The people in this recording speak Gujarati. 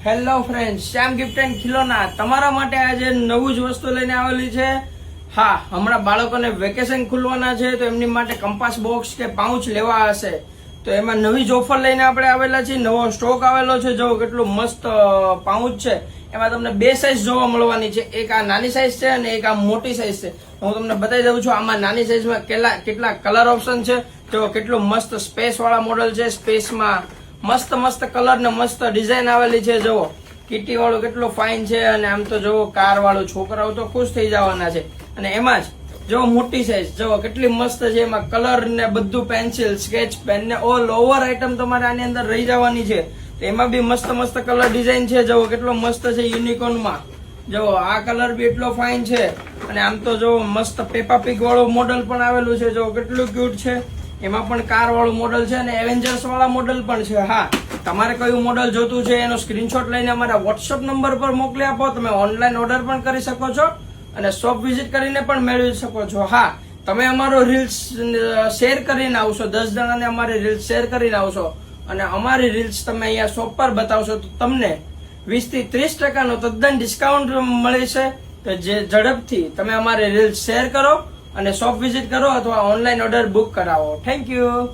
Hello friend, Shyam gift and Khilona તમારા માટે આજે નવું જ વસ્તુ લઈને આવેલી છે। હા, હમણાં બાળકોને વેકેશન ખુલવાના છે તો એમની માટે કંપાસ બોક્સ કે પાઉચ લેવા હશે તો એમાં નવી જ ઓફર લઈને આપણે આવેલા છીએ। નવો સ્ટોક આવેલો છે। જો કેટલું મસ્ત પાઉચ છે। એમાં તમને બે સાઈઝ જોવા મળવાની છે। એક આ નાની સાઈઝ છે અને એક આ મોટી સાઈઝ છે। હું તમને બતાવી દઉં છું આમાં નાની સાઈઝમાં કેટલા કલર ઓપ્શન છે। જો કેટલું મસ્ત સ્પેસ વાળા મોડલ છે। સ્પેસમાં મસ્ત મસ્ત કલર ને મસ્ત ડિઝાઇન આવેલી છે। જુઓ કીટી વાળું કેટલું ફાઇન છે અને આમ તો જુઓ કાર વાળું, છોકરાઓ તો ખુશ થઈ જવાના છે। અને એમાં જ જો મોટી સાઈઝ જુઓ કેટલી મસ્ત છે। એમાં કલર ને બધું પેન્સિલ, સ્કેચ પેન ને ઓલ ઓવર આઈટમ તમારે આની અંદર રહી જવાની છે। તો એમાં બી મસ્ત મસ્ત કલર ડિઝાઇન છે। જુઓ કેટલો મસ્ત છે યુનિકોર્નમાં। જુઓ આ કલર બી એટલો ફાઇન છે અને આમ તો જો મસ્ત પેપા પીગ વાળું મોડલ પણ આવેલું છે। જો કેટલું ક્યુટ છે। એમાં પણ કાર વાળું મોડલ છે અને એવેન્જર્સ વાળા મોડલ પણ છે। હા, તમારે કયું મોડલ જોતું છે એનો સ્ક્રીનશોટ લઈને અમારા વોટ્સઅપ નંબર પર મોકલી આપો। તમે ઓનલાઈન ઓર્ડર પણ કરી શકો છો અને શોપ વિઝિટ કરીને પણ મેળવી શકો છો। હા, તમે અમારો રીલ્સ શેર કરીને આવશો, 10 જણાને અમારી રીલ્સ શેર કરીને આવશો અને અમારી રીલ્સ તમે અહીંયા શોપ પર બતાવશો તો તમને 20 થી 30% તદ્દન ડિસ્કાઉન્ટ મળશે। તો જે ઝડપથી તમે અમારી રીલ્સ શેર કરો અને શોપ વિઝિટ કરો અથવા ઓનલાઈન ઓર્ડર બુક કરાવો। Thank you.